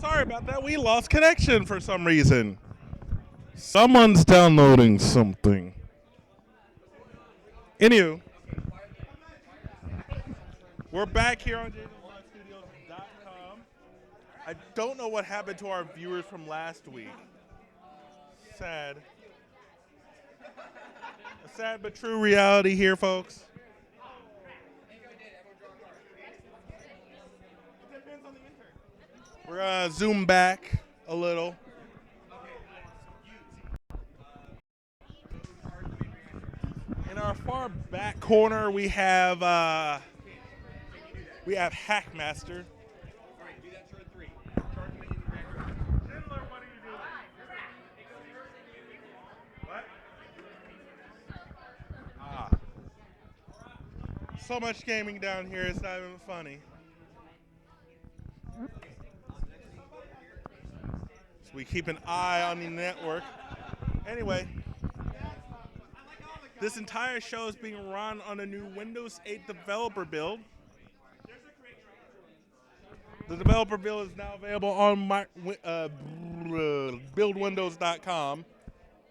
Sorry about that. We lost connection for some reason. Someone's downloading something. Anywho, we're back here on jjlunfiltered.com. I don't know what happened to our viewers from last week. Sad. A sad but true reality here, folks. We're going to zoom back a little. In our far back corner, we have Hackmaster. So much gaming down here, it's not even funny. So we keep an eye on the network. Anyway, this entire show is being run on a new Windows 8 developer build. The developer build is now available on buildwindows.com.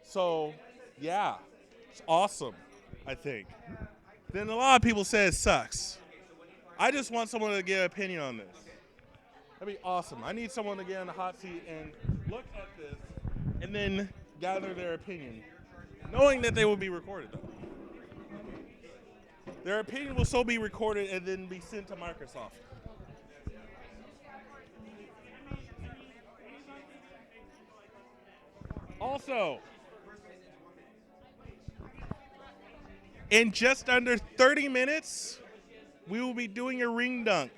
So, yeah, it's awesome, I think. Then a lot of people say it sucks. I just want someone to get an opinion on this. That'd be awesome. I need someone to get on the hot seat and look at this and then gather their opinion, knowing that they will be recorded, though. Their opinion will still be recorded and then be sent to Microsoft. Also, in just under 30 minutes, we will be doing a ring dunk.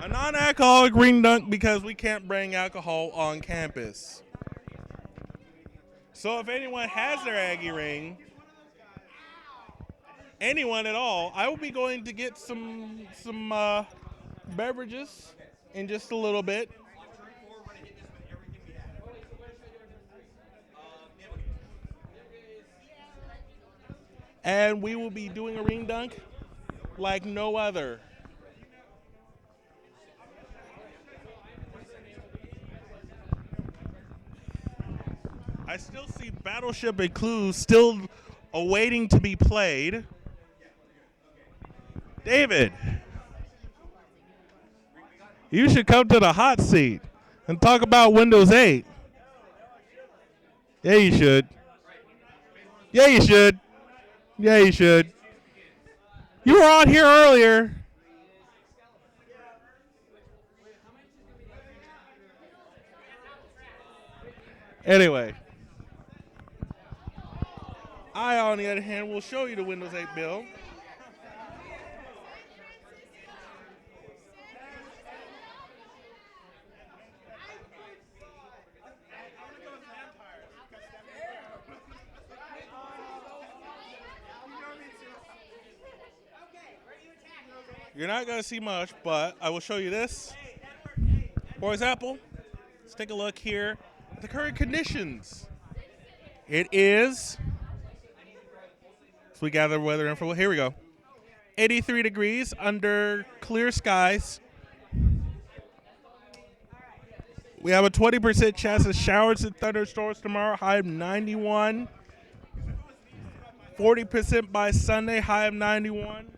A non-alcoholic ring dunk because we can't bring alcohol on campus. So if anyone has their Aggie ring, anyone at all, I will be going to get some beverages in just a little bit. And we will be doing a ring dunk like no other. I still see Battleship and Clue still awaiting to be played. David, you should come to the hot seat and talk about Windows 8. Yeah, you should. Yeah, you should. Yeah, you should. You were on here earlier. Anyway, I, on the other hand, will show you the Windows 8 build. You're not going to see much, but I will show you this. For example, let's take a look here at the current conditions. It is, so we gather weather info. Here we go. 83 degrees under clear skies. We have a 20% chance of showers and thunderstorms tomorrow, high of 91. 40% by Sunday, high of 91.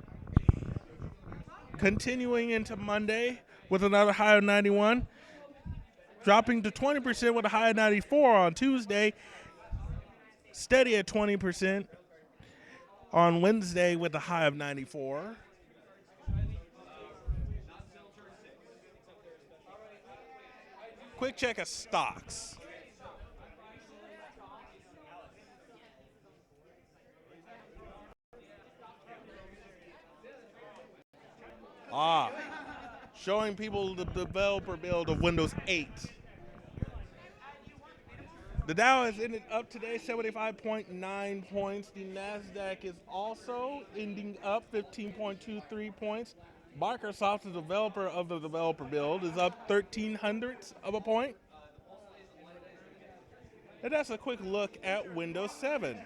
Continuing into Monday with another high of 91. Dropping to 20% with a high of 94 on Tuesday. Steady at 20% on Wednesday with a high of 94. Quick check of stocks. Showing people the developer build of Windows 8. The Dow has ended up today 75.9 points. The NASDAQ is also ending up 15.23 points. Microsoft, the developer of the developer build, is up 0.13 of a point. And that's a quick look at Windows 7.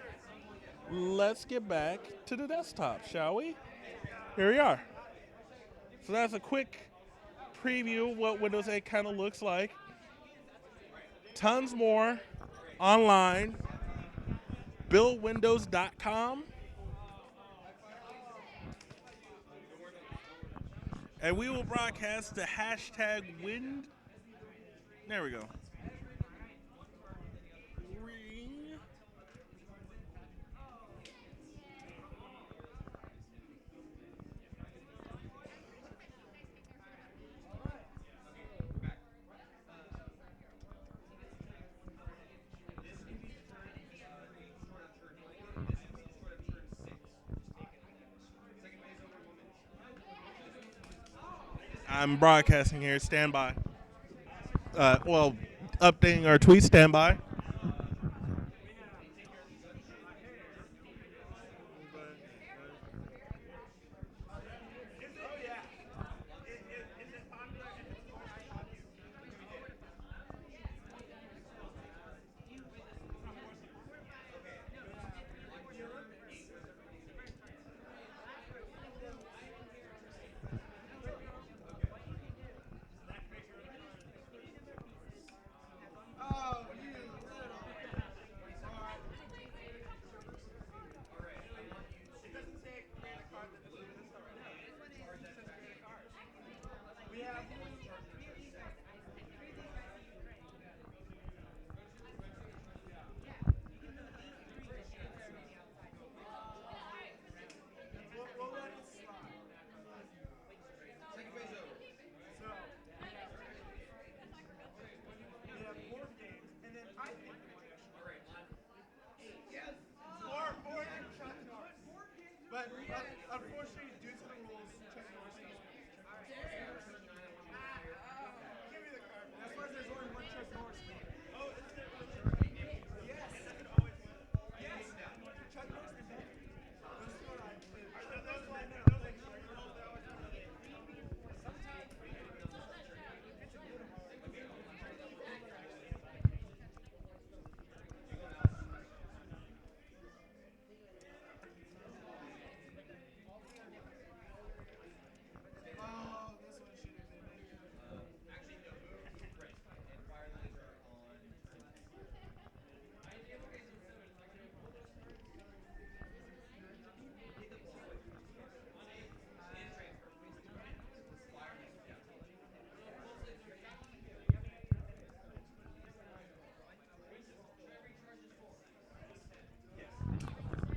Let's get back to the desktop, shall we? Here we are. So that's a quick preview of what Windows 8 kind of looks like. Tons more online. BuildWindows.com. And we will broadcast the hashtag wind. There we go. Ring. I'm broadcasting here. Stand by. Updating our tweet. Stand by.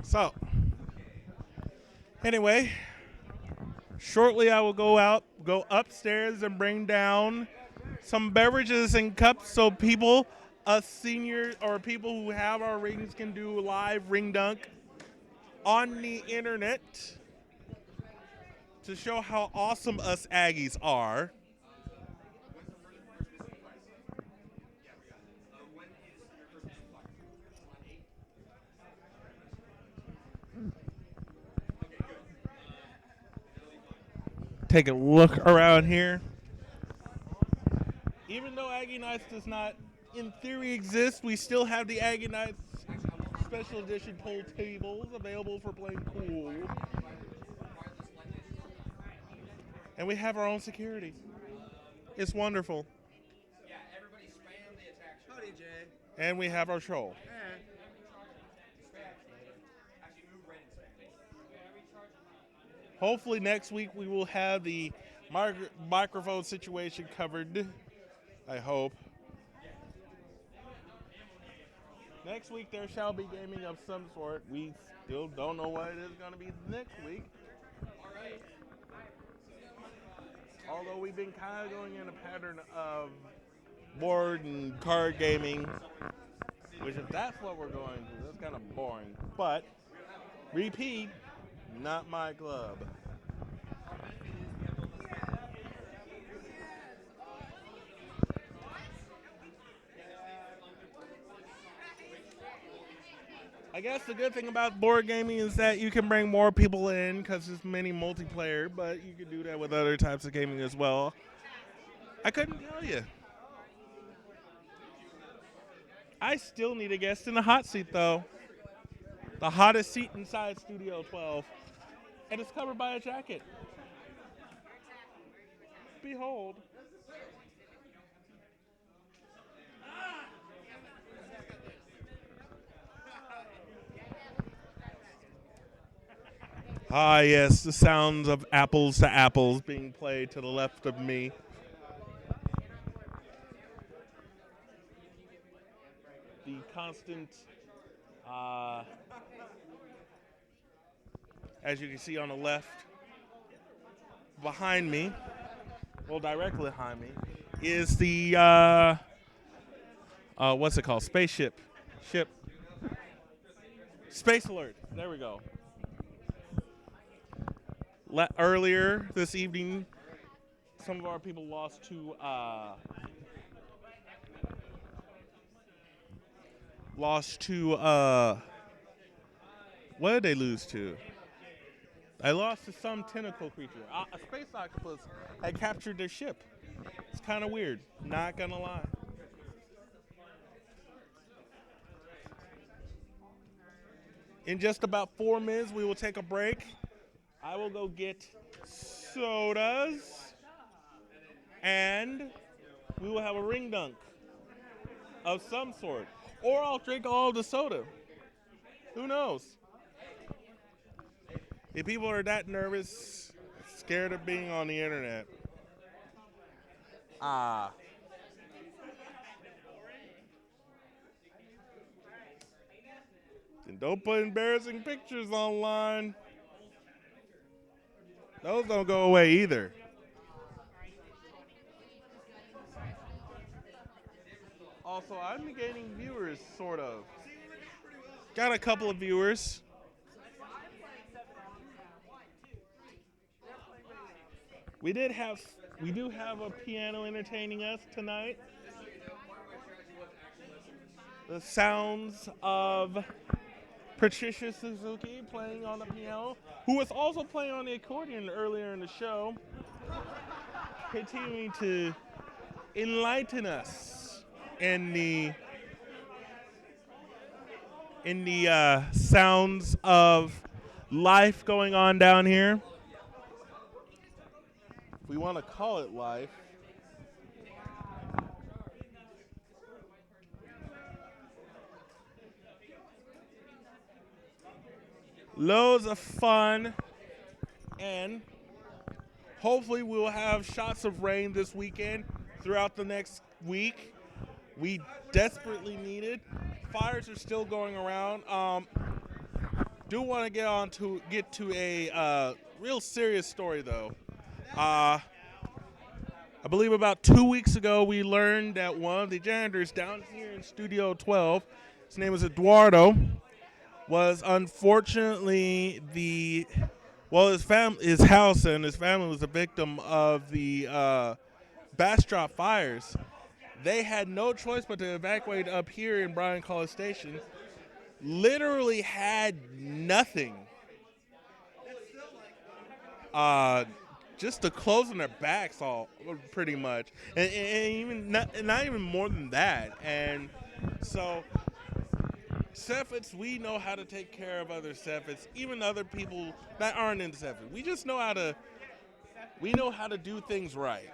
So, anyway, shortly I will go upstairs and bring down some beverages and cups so people, us seniors or people who have our rings can do a live ring dunk on the internet to show how awesome us Aggies are. Take a look around here. Even though Aggie Nights does not, in theory, exist, we still have the Aggie Nights special edition pool tables available for playing pool. And we have our own security. It's wonderful. And we have our troll. Hopefully next week we will have the microphone situation covered. I hope. Next week there shall be gaming of some sort. We still don't know what it is going to be next week. Although we've been kind of going in a pattern of board and card gaming, which if that's what we're going to, that's kind of boring. But, repeat, not my club. I guess the good thing about board gaming is that you can bring more people in because there's many multiplayer, but you can do that with other types of gaming as well. I couldn't tell you. I still need a guest in the hot seat, though. The hottest seat inside Studio 12. And it's covered by a jacket. behold. Ah, yes, the sounds of apples to apples being played to the left of me. The constant, uh, as you can see on the left, behind me, well, directly behind me, is the, what's it called? Spaceship. Ship. Space Alert. There we go. Earlier this evening, some of our people lost to what did they lose to? They lost to some tentacle creature. A space octopus had captured their ship. It's kind of weird, not gonna lie. In just about 4 minutes, we will take a break. I will go get sodas, and we will have a ring dunk of some sort. Or I'll drink all the soda. Who knows? If people are that nervous, scared of being on the internet, then don't put embarrassing pictures online. Those don't go away either. Also, I'm gaining viewers, sort of. Got a couple of viewers. We do have a piano entertaining us tonight. The sounds of Patricia Suzuki playing on the piano, who was also playing on the accordion earlier in the show, continuing to enlighten us in the sounds of life going on down here. If we want to call it life. Loads of fun, and hopefully we'll have shots of rain this weekend throughout the next week. We desperately need it. Fires are still going around. Do want to get to a real serious story though. I believe about 2 weeks ago we learned that one of the janitors down here in Studio 12, his name is Eduardo, was unfortunately his house and his family was a victim of the Bastrop fires. They had no choice but to evacuate up here in Bryan College Station. Literally had nothing. Just the clothes on their backs, all pretty much, and even not even more than that. And so, Cephas, we know how to take care of other Cephas, even other people that aren't in Cephas. We just know how to do things right.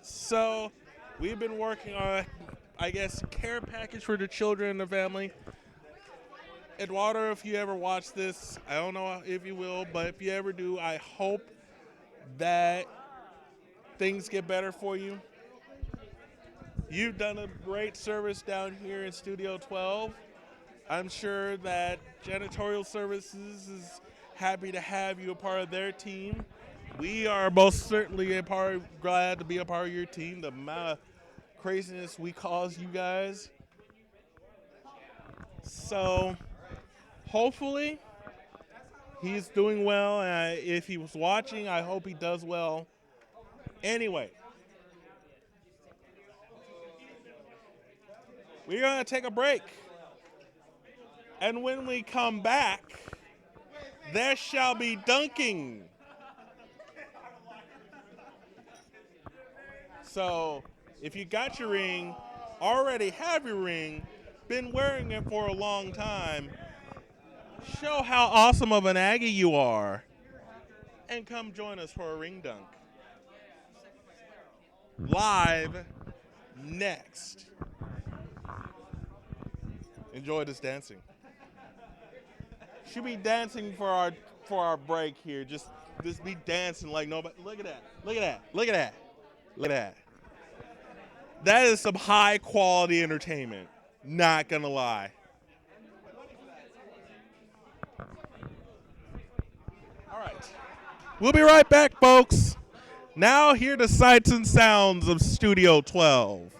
So, we've been working on, I guess, a care package for the children in the family. Eduardo, if you ever watch this, I don't know if you will, but if you ever do, I hope that things get better for you. You've done a great service down here in Studio 12. I'm sure that Janitorial Services is happy to have you a part of their team. We are most certainly glad to be a part of your team. The amount of craziness we cause you guys. So, hopefully, he's doing well. If he was watching, I hope he does well. Anyway, we're going to take a break. And when we come back, there shall be dunking. So, if you got your ring, already have your ring, been wearing it for a long time, show how awesome of an Aggie you are, and come join us for a ring dunk. live next. Enjoy this dancing. Should be dancing for our break here. Just be dancing like nobody. Look at that. Look at that. Look at that. Look at that. That is some high quality entertainment. Not gonna lie. All right. We'll be right back, folks. Now hear the sights and sounds of Studio 12.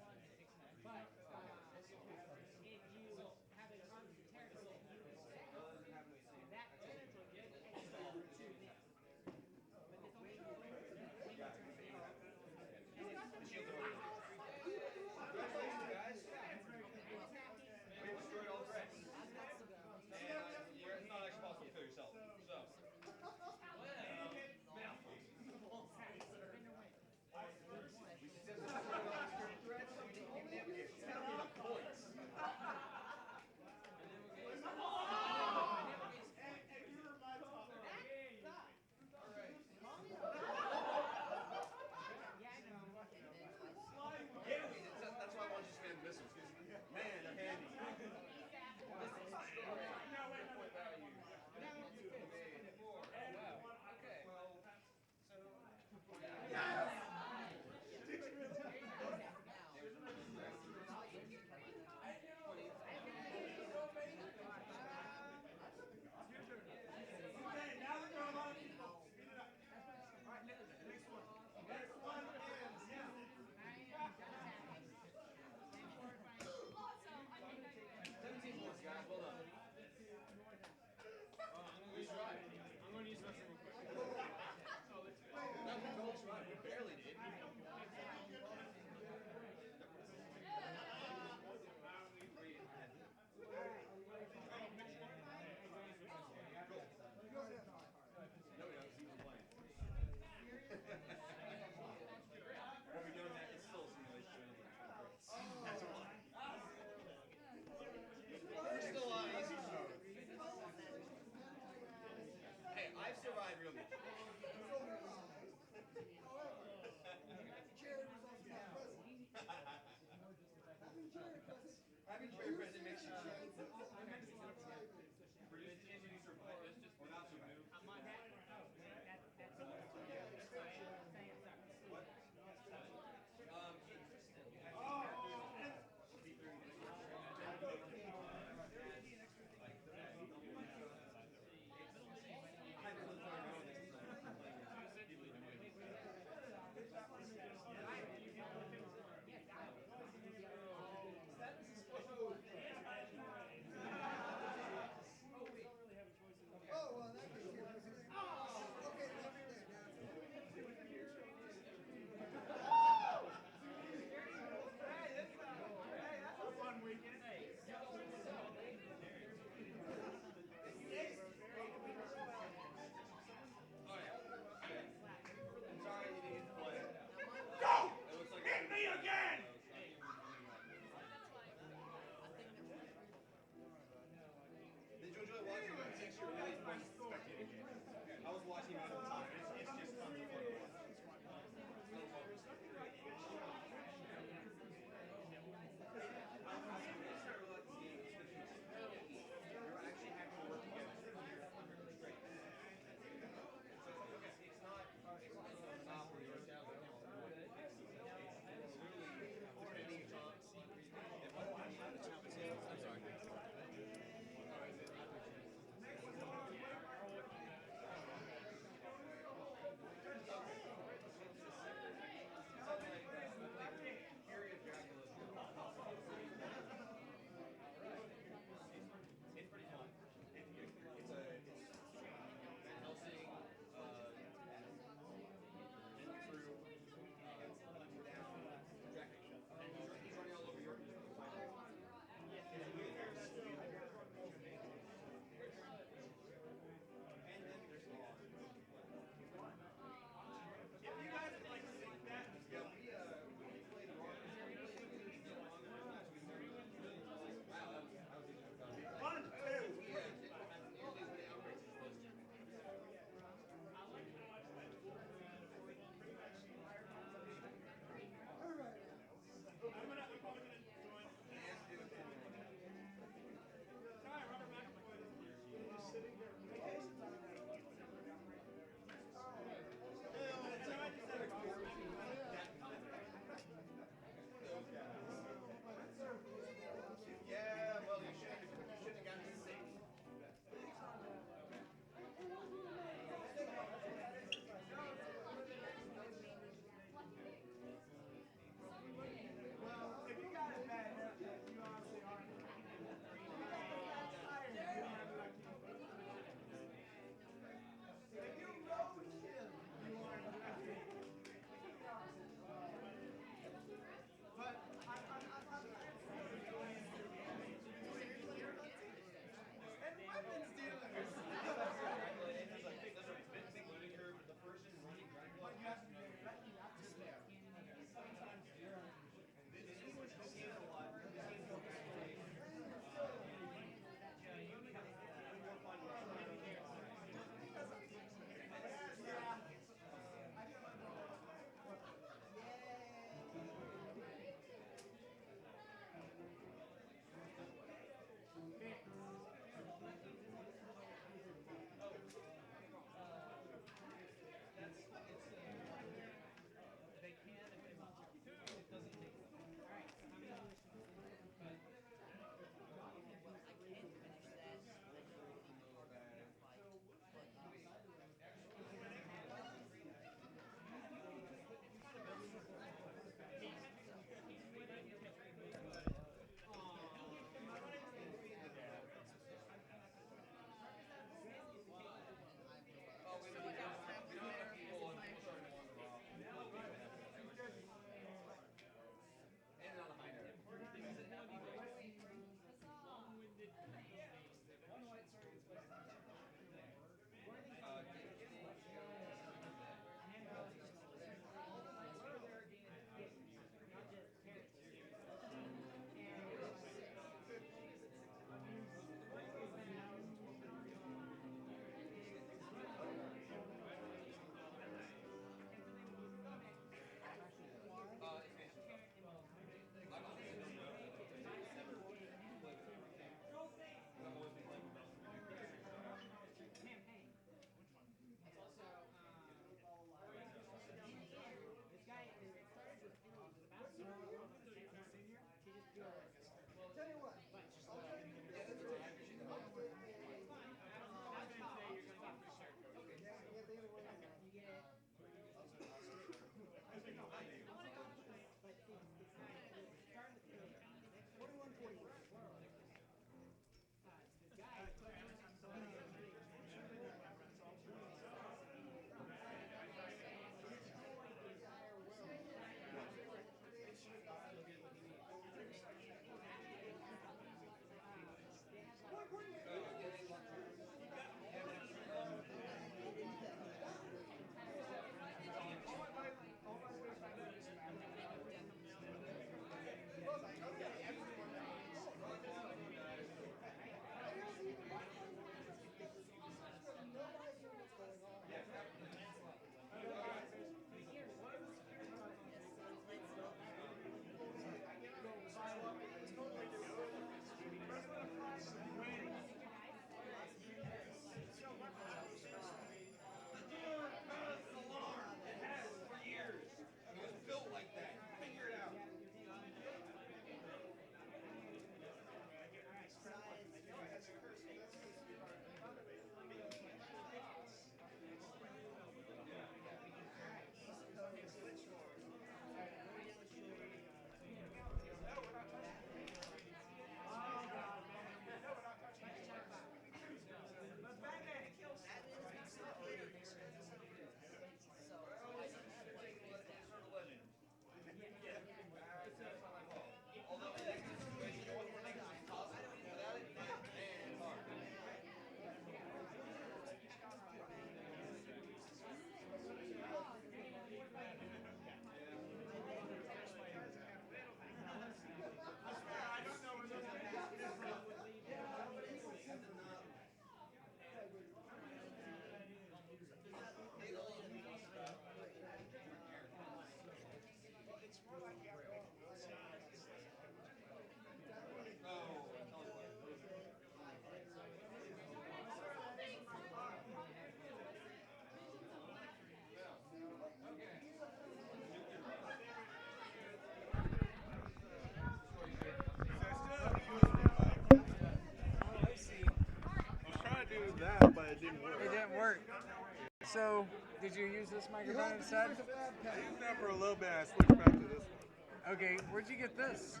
So, did you use this microphone instead? I used that for a little bit. I switched back to this one. Okay, where'd you get this?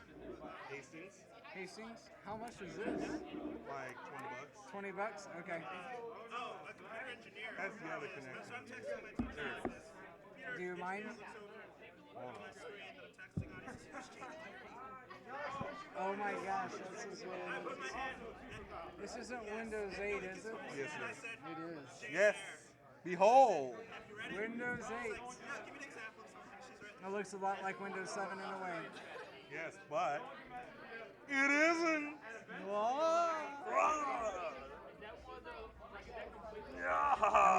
Hastings. Hastings? How much was this? Like $20. $20? Okay. That's the other connection. There it is. Do you mind? Hold on. Oh my gosh, this is really... This isn't Windows 8, is it? Yes, it is. It is. Yes. Behold. Windows 8. It looks a lot like Windows 7 in a way. Yes, but it isn't. And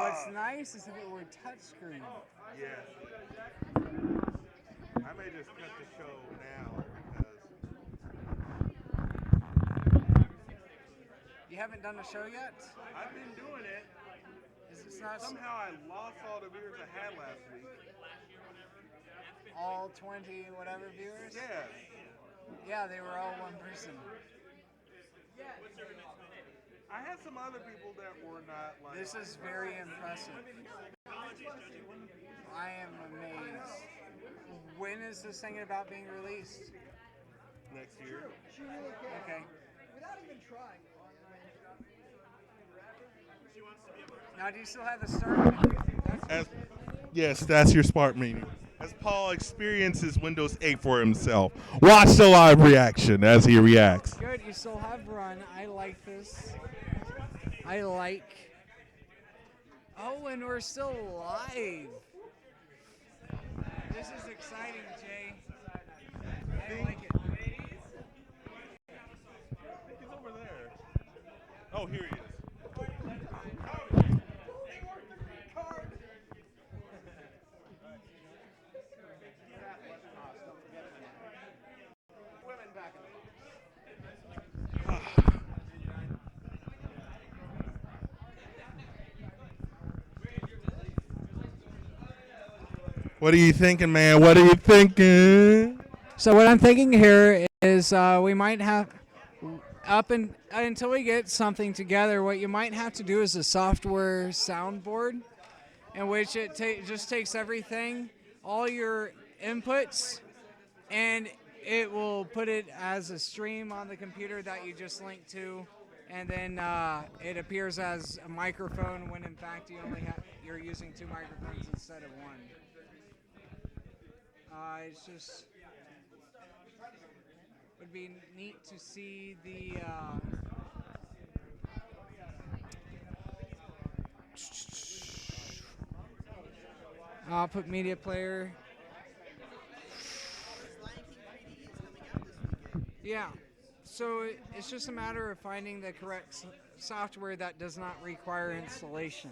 what's nice is if it were touchscreen. Yes. I may just cut the show now because You haven't done a show yet? I've been doing it. It's not Somehow I lost all the viewers I had last week. all 20 whatever viewers? Yeah. Yeah, they were all one person. I had some other people that were not like. This is very impressive. I am amazed. When is this thing about being released? Next year. Okay. Without even trying. Now, do you still have the start? Yes, that's your smart meeting. As Paul experiences Windows 8 for himself. Watch the live reaction as he reacts. Good, you still have run. I like this. I like. Oh, and we're still live. This is exciting, Jay. I like it. He's over there. Oh, here he is. What are you thinking, man? What are you thinking? So what I'm thinking here is we might have until we get something together. What you might have to do is a software soundboard, in which it just takes everything, all your inputs, and it will put it as a stream on the computer that you just linked to, and then it appears as a microphone when in fact you're using two microphones instead of one. It's just would be neat to see the output media player. Yeah, so it's just a matter of finding the correct software that does not require installation.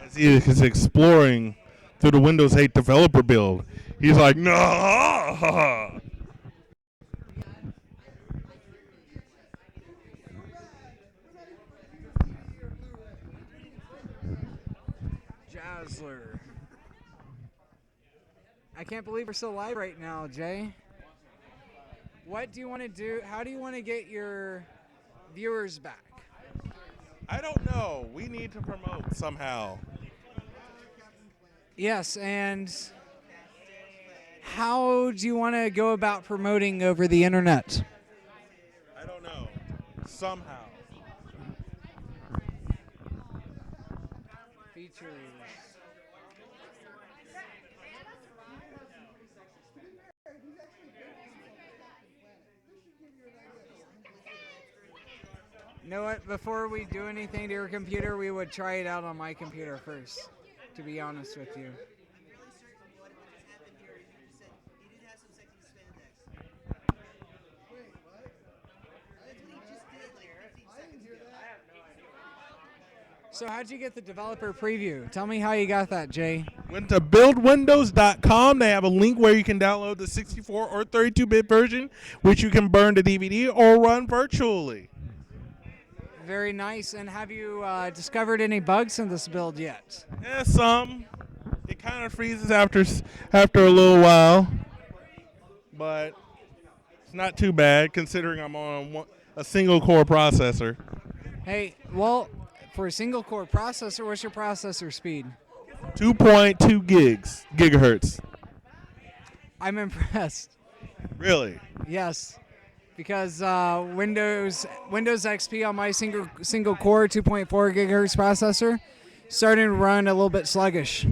As he is exploring through the Windows 8 developer build, he's like, no. Jazzler. I can't believe we're still live right now, Jay. What do you want to do? How do you want to get your viewers back? I don't know. We need to promote somehow. Yes, and how do you want to go about promoting over the internet? I don't know. Somehow. Features. You know what? Before we do anything to your computer, we would try it out on my computer first, to be honest with you. So how'd you get the developer preview? Tell me how you got that, Jay. Went to buildwindows.com. They have a link where you can download the 64 or 32-bit version, which you can burn to DVD or run virtually. Very nice. And have you discovered any bugs in this build yet? Yeah, some. It kind of freezes after a little while, but It's not too bad considering I'm on a single core processor. Hey, well, for a single core processor, what's your processor speed? 2.2 gigahertz. I'm impressed. Really? Yes, because Windows XP on my single core 2.4 gigahertz processor starting to run a little bit sluggish.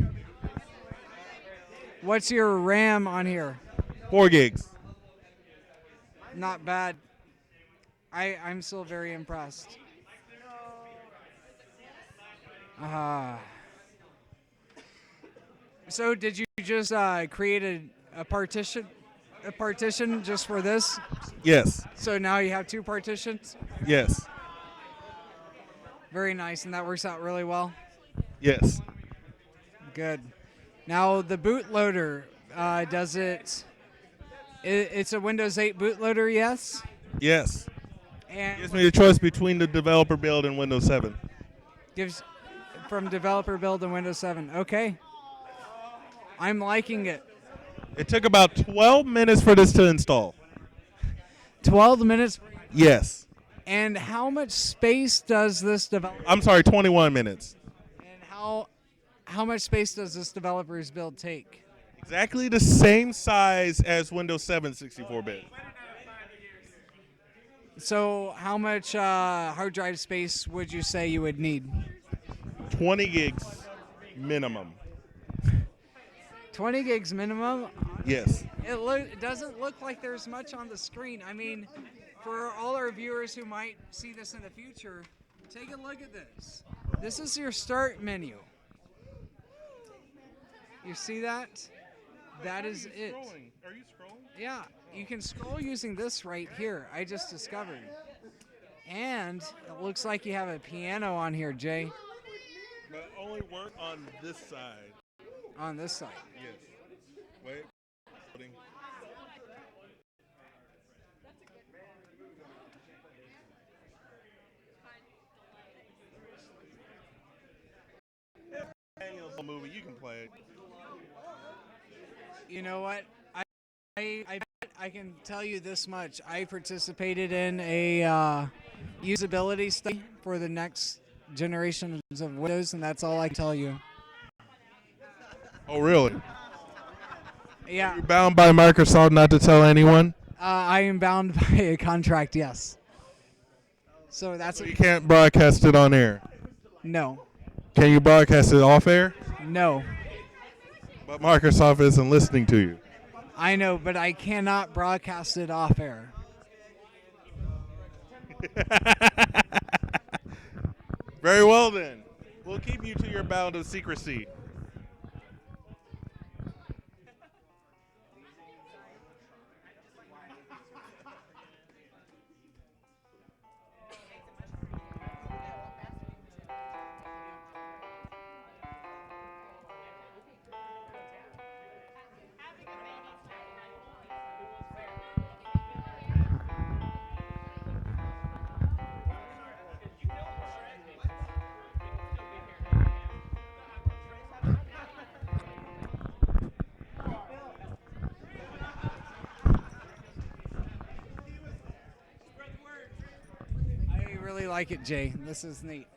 What's your RAM on here? 4 gigs. Not bad. I'm still very impressed. So did you just create a partition just for this? Yes. So now you have two partitions? Yes. Very nice, and that works out really well. Yes. Good. Now the bootloader, does it? It's a Windows 8 bootloader, yes. Yes. And Gives me the choice between the developer build and Windows 7. gives from developer build and Windows 7. Okay. I'm liking it. It took about 12 minutes for this to install. 12 minutes. Yes. And how much space does this develop? I'm sorry, 21 minutes. And how much space does this developer's build take? Exactly the same size as Windows 7 64-bit. So how much hard drive space would you say you would need? 20 gigs minimum. 20 gigs minimum? Yes. It doesn't look like there's much on the screen. I mean, for all our viewers who might see this in the future, take a look at this. This is your start menu. You see that? That is it. Are you scrolling? Yeah, you can scroll using this right here. I just discovered. And it looks like you have a piano on here, Jay. But only work on this side. On this side. Yes. Wait. Daniel's movie, you can play it. You know what? I can tell you this much. I participated in a usability study for the next generations of Windows, and that's all I can tell you. Oh, really? Yeah. You're bound by Microsoft not to tell anyone? I am bound by a contract, yes. So that's So you can't broadcast it on air. no. Can you broadcast it off air? No. But Microsoft isn't listening to you. I know, but I cannot broadcast it off air. Very well then. We'll keep you to your bound of secrecy. I really like it, Jay. This is neat.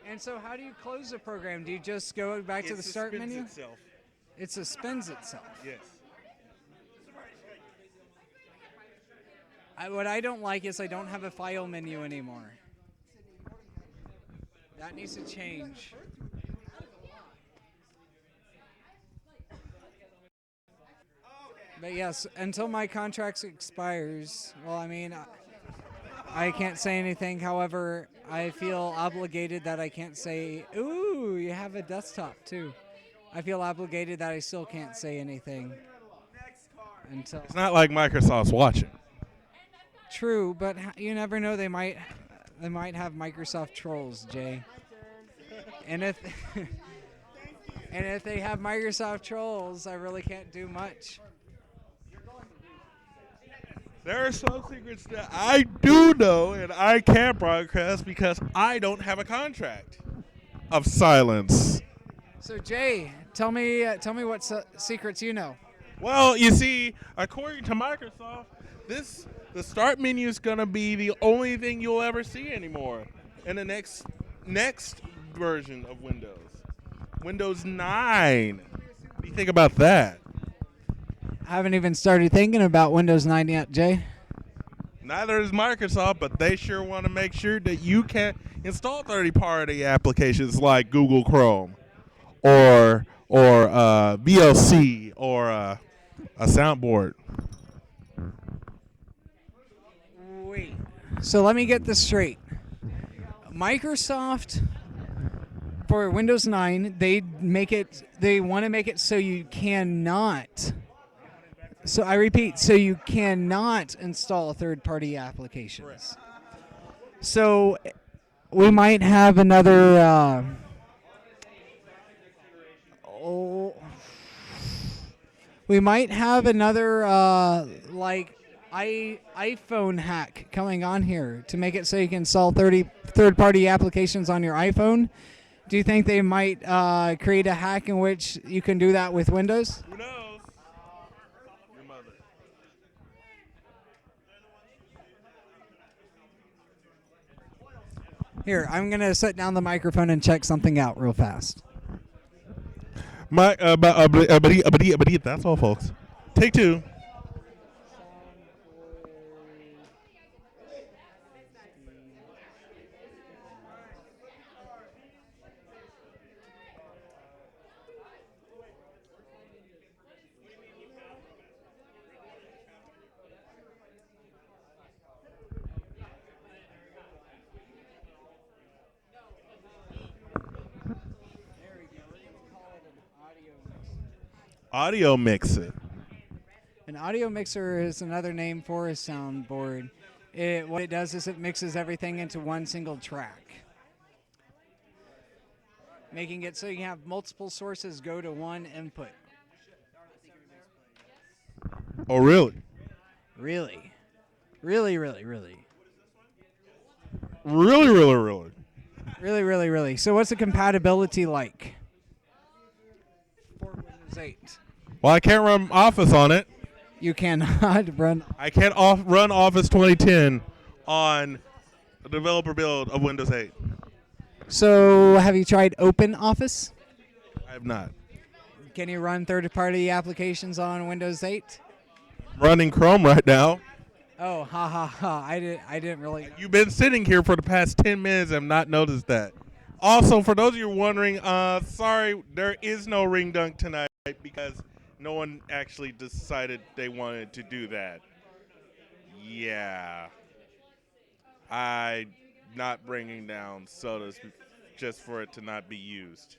And so how do you close the program? Do you just go back to the start menu? Itself. It suspends itself. Yes. What I don't like is I don't have a file menu anymore. That needs to change. But yes, until my contract expires, well, I mean, I can't say anything. However, I feel obligated that I can't say, ooh, you have a desktop too. I feel obligated that I still can't say anything until. It's not like Microsoft's watching. True, but you never know. They might have Microsoft trolls, Jay. And if and if they have Microsoft trolls, I really can't do much. There are some secrets that I do know and I can't broadcast because I don't have a contract of silence. So Jay, tell me what secrets you know. Well, you see, according to Microsoft, the start menu is gonna be the only thing you'll ever see anymore in the next version of Windows, Windows 9. What do you think about that? I haven't even started thinking about Windows 9 yet, Jay. Neither is Microsoft, but they sure want to make sure that you can install third-party applications like Google Chrome or VLC or a soundboard. Wait. So let me get this straight. Microsoft for Windows 9, they want to make it so you cannot. So I repeat, so you cannot install third-party applications. Correct. So we might have another. We might have another iPhone hack coming on here to make it so you can install third-party applications on your iPhone. Do you think they might create a hack in which you can do that with Windows? Who knows? Your mother. Here, I'm going to set down the microphone and check something out real fast. That's all, folks. Take two. Audio mixer. An audio mixer is another name for a soundboard. What it does is it mixes everything into one single track, making it so you can have multiple sources go to one input. Oh, really? Really? Really, really, really. Really, really, really. Really, really, really. So what's the compatibility like for Windows 8? Well, I can't run Office on it. You cannot run. I can't run Office 2010 on a developer build of Windows 8. So have you tried Open Office? I have not. Can you run third-party applications on Windows 8? I'm running Chrome right now. Oh, ha ha ha! I didn't really. You've been sitting here for the past 10 minutes and have not noticed that. Also, for those of you wondering, sorry, there is no ring dunk tonight because no one actually decided they wanted to do that. Yeah. I'm not bringing down sodas just for it to not be used.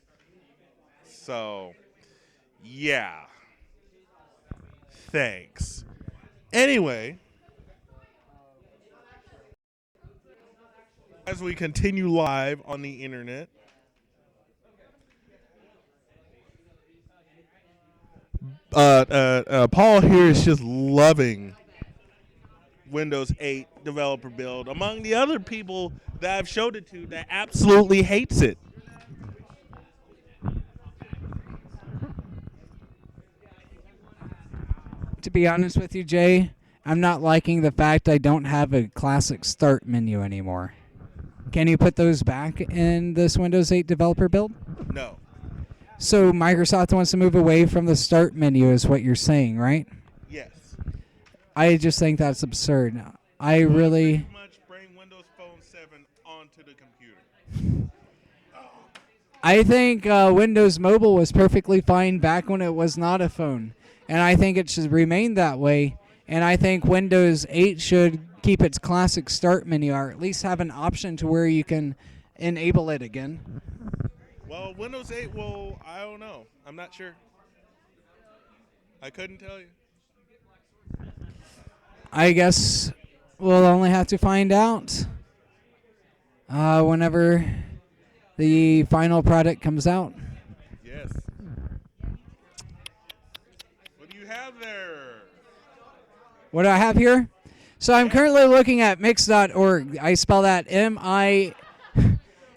So, yeah. Thanks. Anyway, as we continue live on the internet, Paul here is just loving Windows 8 developer build among the other people that I've showed it to that absolutely hates it. To be honest with you, Jay, I'm not liking the fact I don't have a classic start menu anymore. Can you put those back in this Windows 8 developer build? No. So Microsoft wants to move away from the start menu is what you're saying, right? Yes. I just think that's absurd. I really... Pretty much bring Windows Phone 7 onto the computer. I think Windows Mobile was perfectly fine back when it was not a phone. And I think it should remain that way. And I think Windows 8 should keep its classic start menu, or at least have an option to where you can enable it again. Well, Windows 8 will, I don't know. I'm not sure. I couldn't tell you. I guess we'll only have to find out whenever the final product comes out. Yes. What do you have there? What do I have here? So I'm currently looking at mix.org. I spell that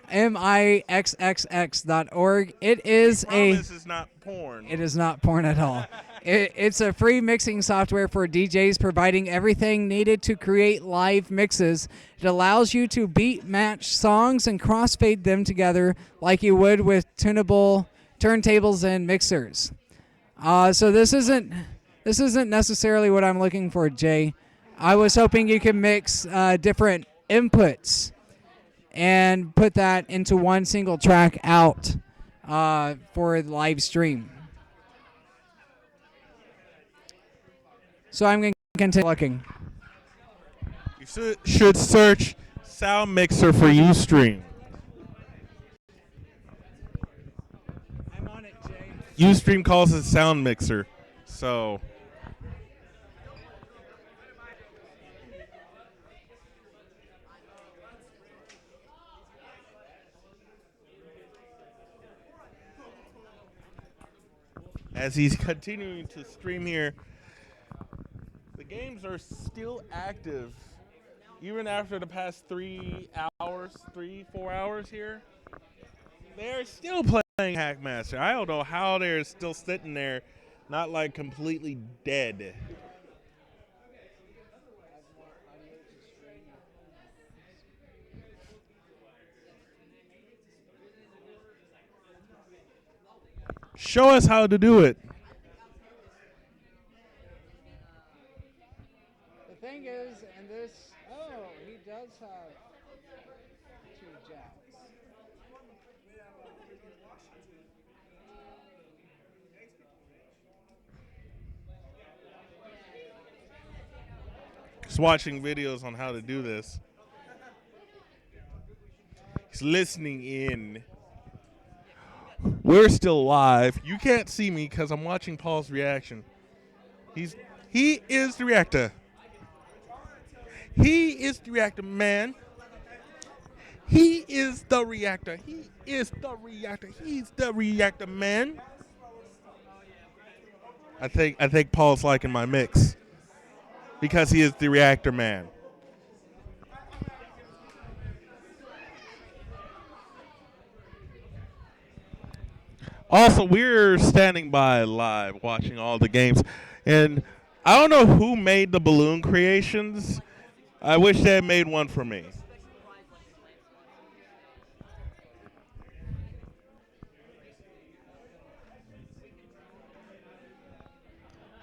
mixxx.org. It is Promise it's not porn. It is not porn at all. It's a free mixing software for DJs, providing everything needed to create live mixes. It allows you to beat match songs and crossfade them together like you would with tunable turntables and mixers. So this isn't necessarily what I'm looking for, Jay. I was hoping you could mix different inputs and put that into one single track out for the live stream. So I'm going to continue looking. You should search Sound Mixer for Ustream. I'm on it, Jay. Ustream calls it Sound Mixer. So as he's continuing to stream here, the games are still active even after the past 4 hours here. They're still playing Hackmaster. I don't know how they're still sitting there, not like completely dead. Show us how to do it. The thing is, and this, he does have 2 jacks. He's watching videos on how to do this. He's listening in. We're still live. You can't see me because I'm watching Paul's reaction. He is the reactor. He is the reactor, man. He is the reactor. He is the reactor. He's the reactor, man. I think Paul's liking my mix because he is the reactor, man. Also, we're standing by live watching all the games. And I don't know who made the balloon creations. I wish they had made one for me.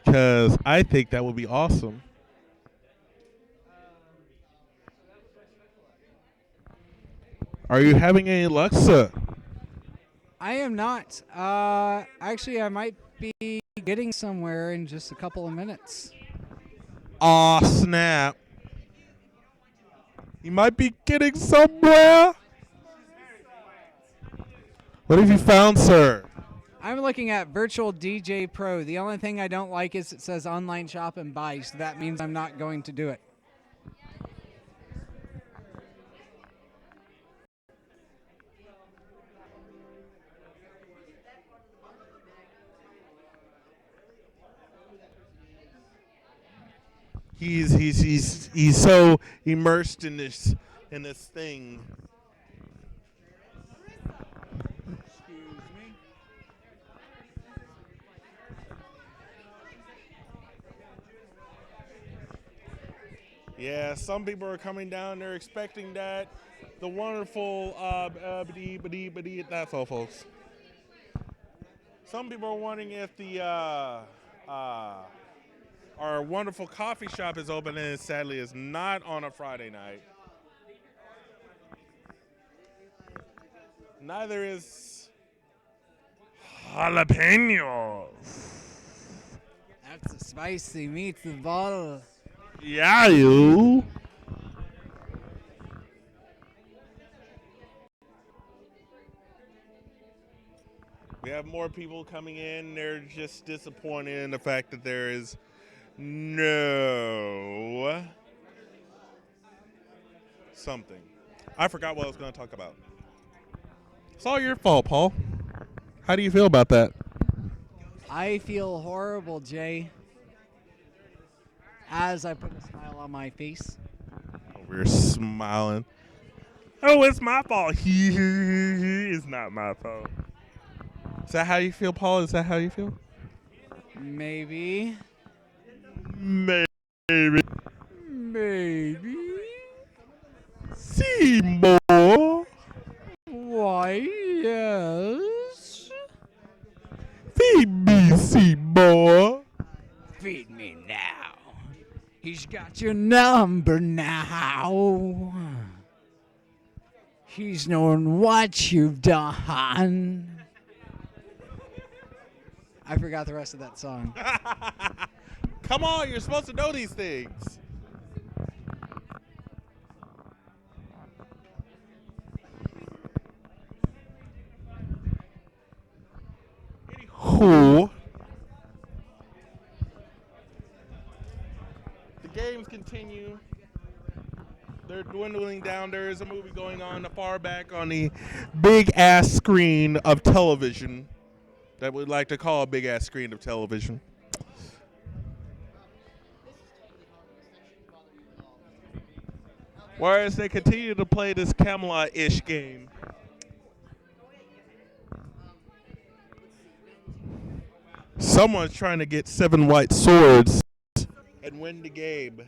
Because I think that would be awesome. Are you having any luck, sir? I am not. Actually, I might be getting somewhere in just a couple of minutes. Aw, snap. You might be getting somewhere. What have you found, sir? I'm looking at Virtual DJ Pro. The only thing I don't like is it says online shop and buy, so that means I'm not going to do it. He's so immersed in this thing. Excuse me. Yeah, some people are coming down. They're expecting that. The wonderful that's all, folks. Some people are wondering if the our wonderful coffee shop is open, and it sadly is not on a Friday night. Neither is jalapenos. That's a spicy meatball. Yeah, you. We have more people coming in. They're just disappointed in the fact that there is no something. I forgot what I was going to talk about. It's all your fault, Paul. How do you feel about that? I feel horrible, Jay. As I put a smile on my face. We're smiling. Oh, it's my fault. It's not my fault. Is that how you feel, Paul? Is that how you feel? Maybe. Maybe. Maybe. Seymour. Why, yes. Feed me, Seymour. Feed me now. He's got your number now. He's known what you've done. I forgot the rest of that song. Come on, you're supposed to know these things. Anywho, the games continue. They're dwindling down. There is a movie going on far back on the big ass screen of television that we'd like to call a big ass screen of television. Whereas they continue to play this Camelot-ish game. Someone's trying to get 7 white swords and win the game.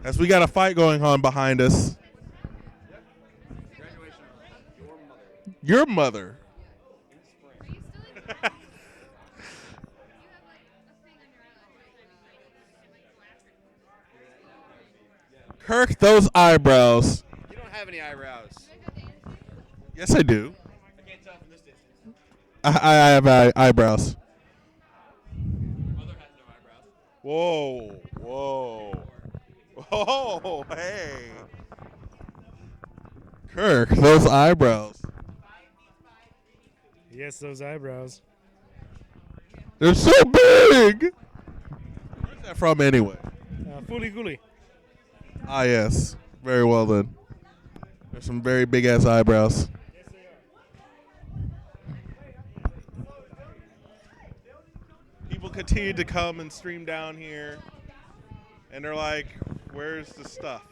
As we got a fight going on behind us. Your mother. Kirk, those eyebrows. You don't have any eyebrows. Yes, I do. I can't tell from this distance. I have eyebrows. Mother has no eyebrows. Whoa, whoa. Whoa, hey. Kirk, those eyebrows. Yes, those eyebrows. They're so big. Where's that from anyway? Fooly gooly. Ah, yes. Very well then. There's some very big ass eyebrows. People continue to come and stream down here, and they're like, where's the stuff?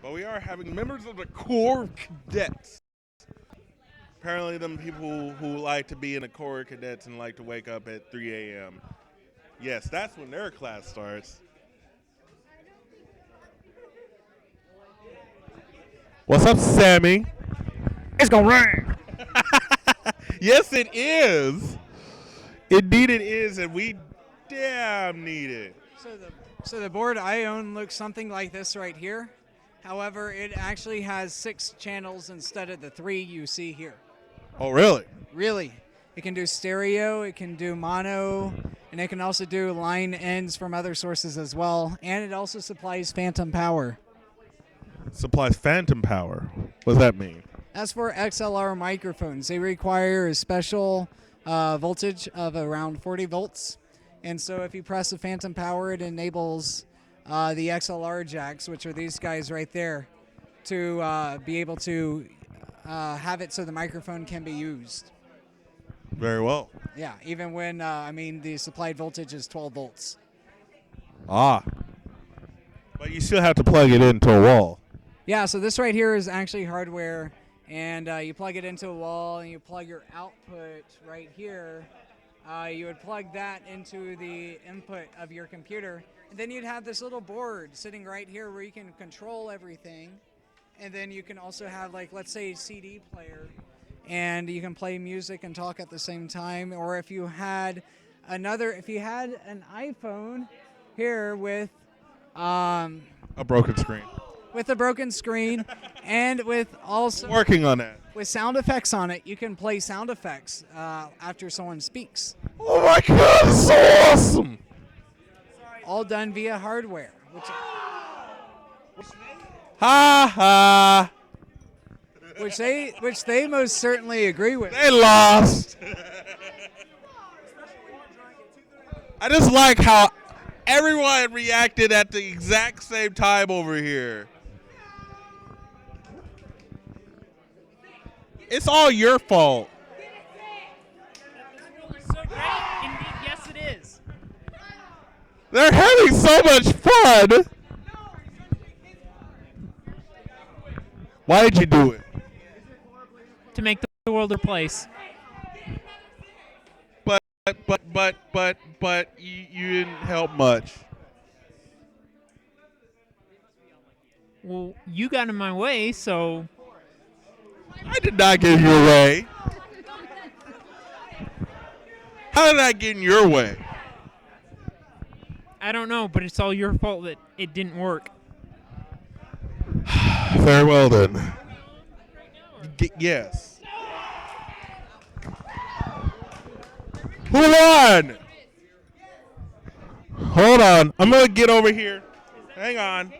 But we are having members of the Corps Cadets. Apparently them people who like to be in the Corps Cadets and like to wake up at 3 a.m. Yes, that's when their class starts. What's up, Sammy? It's gonna rain. Yes, it is. Indeed it is, and we damn need it. So the board I own looks something like this right here. However, it actually has 6 channels instead of the 3 you see here. Oh, really? Really. It can do stereo, it can do mono, and it can also do line ends from other sources as well. And it also supplies phantom power. Supplies phantom power. What does that mean? As for XLR microphones, they require a special voltage of around 40 volts. And so if you press the phantom power, it enables the XLR jacks, which are these guys right there, to be able to have it so the microphone can be used. Very well. Yeah, even when, the supplied voltage is 12 volts. Ah. But you still have to plug it into a wall. Yeah, so this right here is actually hardware, and you plug it into a wall, and you plug your output right here. You would plug that into the input of your computer, and then you'd have this little board sitting right here where you can control everything. And then you can also have, like, let's say a CD player, and you can play music and talk at the same time. Or if you had an iPhone here with A broken screen. with a broken screen and with also Working on that. with sound effects on it, you can play sound effects after someone speaks. Oh my god, it's so awesome! All done via hardware. Ha ha! Which they most certainly agree with. They lost. I just like how everyone reacted at the exact same time over here. It's all your fault. So great. Indeed, yes, it is. They're having so much fun. Why did you do it? to make the world a place. But you didn't help much. Well, you got in my way, so I did not get in your way. How did I get in your way? I don't know, but it's all your fault that it didn't work. Very well then. Yes. Who won? Hold on. I'm going to get over here. Hang on.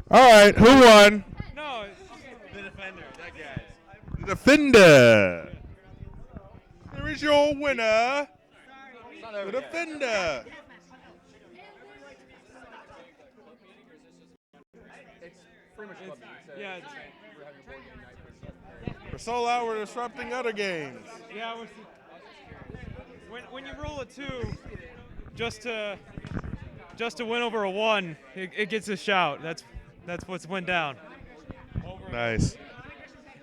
All right. Who won? No, the defender. That guy. The defender. There is your winner. The defender. Yeah. For so loud, we're disrupting other games. Yeah. When you roll a 2, just to win over a 1, it gets a shout. That's what's went down. Nice.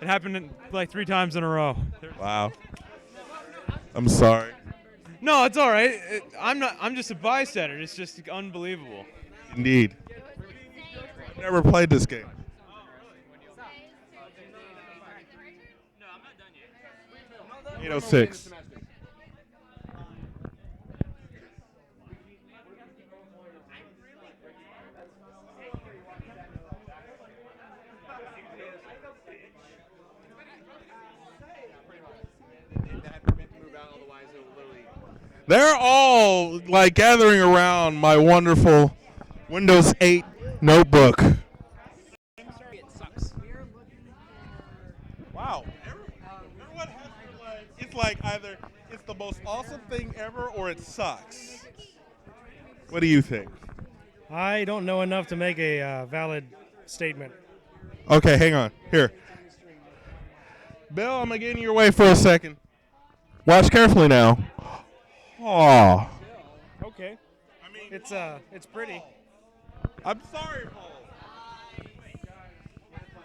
It happened like 3 times in a row. Wow. I'm sorry. No, it's all right. I'm just a bystander. It's just unbelievable. Indeed. I've never played this game. No, I'm not done yet. 806. They're all like gathering around my wonderful Windows 8 notebook. I'm sorry, it sucks. Wow. Everyone has to like, it's like either it's the most awesome thing ever or it sucks. What do you think? I don't know enough to make a valid statement. Okay, hang on. Here. Bill, I'm going to get in your way for a second. Watch carefully now. Aw. Okay. It's pretty. I'm sorry, Paul.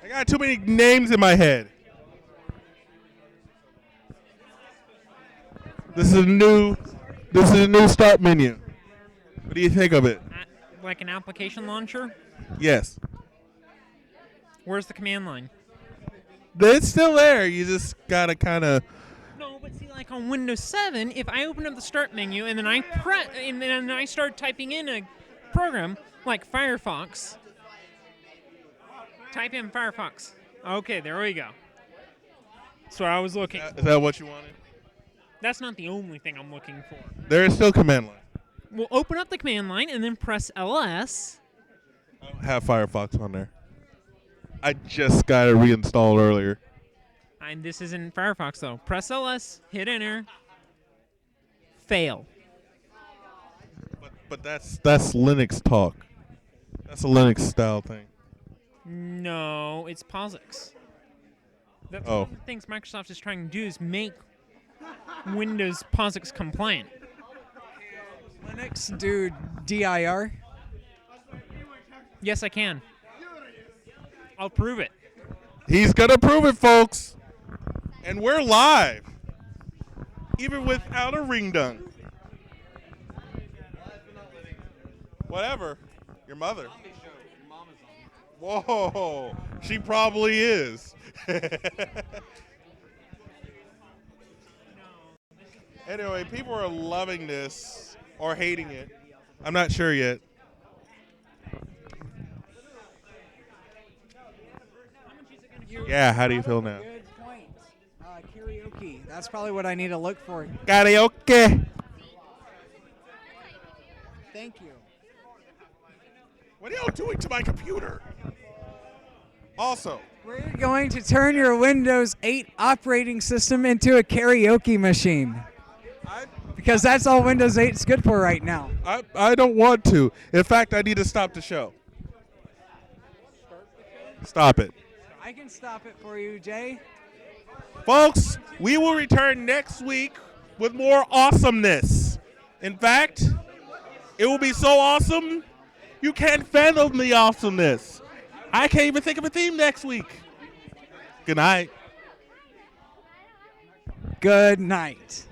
I got too many names in my head. This is a new start menu. What do you think of it? Like an application launcher? Yes. Where's the command line? It's still there. You just gotta kind of. No, but see, like on Windows 7, if I open up the start menu and then I start typing in a program like Firefox, type in Firefox. Okay, there we go. So I was looking. Is that what you wanted? That's not the only thing I'm looking for. There is still command line. We'll open up the command line and then press LS. I don't have Firefox on there. I just got it reinstalled earlier. And this isn't Firefox though. Press LS, hit enter, fail. But that's Linux talk. That's a Linux style thing. No, it's POSIX. That's Oh. one of the things Microsoft is trying to do is make Windows POSIX compliant. Linux do dir. Yes, I can. I'll prove it. He's gonna prove it, folks. And we're live, even without a ring dunk. Whatever. Your mother. Whoa, she probably is. Anyway, people are loving this or hating it. I'm not sure yet. Yeah, how do you feel now? Good point. Karaoke. That's probably what I need to look for. Karaoke. Thank you. What are y'all doing to my computer? Also, We're going to turn your Windows 8 operating system into a karaoke machine. Because that's all Windows 8 is good for right now. I don't want to. In fact, I need to stop the show. Stop it. I can stop it for you, Jay. Folks, we will return next week with more awesomeness. In fact, it will be so awesome, you can't fathom the awesomeness. I can't even think of a theme next week. Good night. Good night.